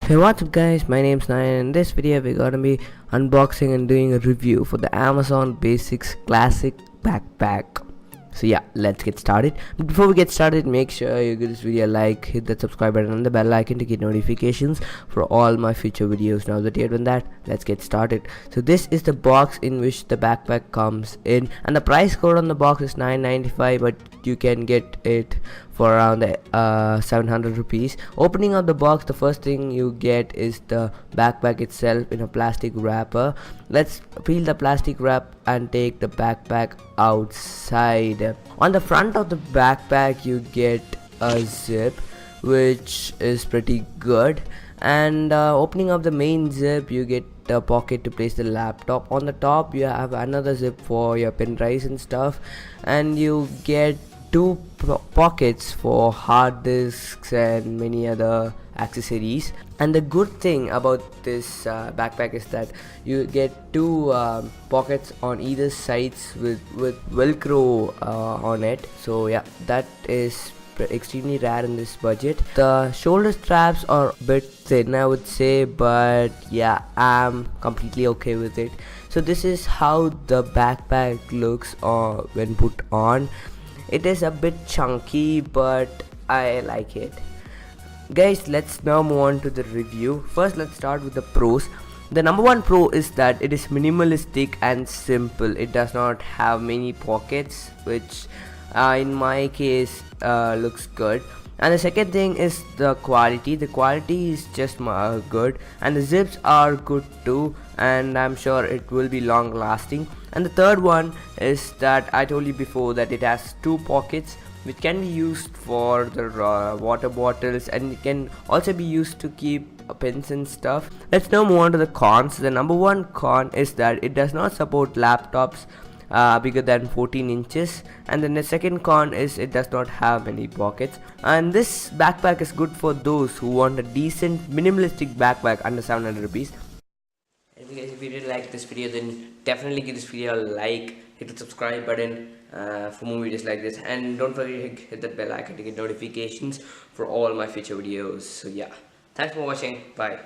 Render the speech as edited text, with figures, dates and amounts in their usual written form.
Hey, what's up guys, my name's Nayan and in this video we're gonna be unboxing and doing a review for the Amazon Basics Classic Backpack. So yeah, let's get started. But before we get started, make sure you give this video a like, hit that subscribe button and the bell icon to get notifications for all my future videos. Now that you have done that, let's get started. So this is the box in which the backpack comes in, and the price code on the box is $9.95, but you can get it for around 700 rupees. Opening up the box, the first thing you get is the backpack itself in a plastic wrapper. Let's peel the plastic wrap and take the backpack outside. On the front of the backpack you get a zip, which is pretty good, and opening up the main zip you get a pocket to place the laptop. On the top you have another zip for your pen drives and stuff, and you get two pockets for hard disks and many other accessories. And the good thing about this backpack is that you get two pockets on either sides with velcro on it. So yeah, that is extremely rare in this budget. The shoulder straps are a bit thin, I would say, but yeah, I'm completely okay with it. So this is how the backpack looks when put on. It is a bit chunky, but I like it. Guys, let's now move on to the review. First, let's start with the pros. The number one pro is that it is minimalistic and simple. It does not have many pockets, which in my case looks good. And the second thing is the quality. The quality is just good, and the zips are good too, and I'm sure it will be long lasting. And the third one is that I told you before that it has two pockets which can be used for the water bottles, and it can also be used to keep pens and stuff. Let's now move on to the cons. The number one con is that it does not support laptops bigger than 14 inches, and then the second con is it does not have any pockets. And this backpack is good for those who want a decent minimalistic backpack under 700 rupees. Anyway guys, if you did like this video, then definitely give this video a like, hit the subscribe button for more videos like this, and don't forget to hit that bell icon to get notifications for all my future videos. So yeah, thanks for watching, bye.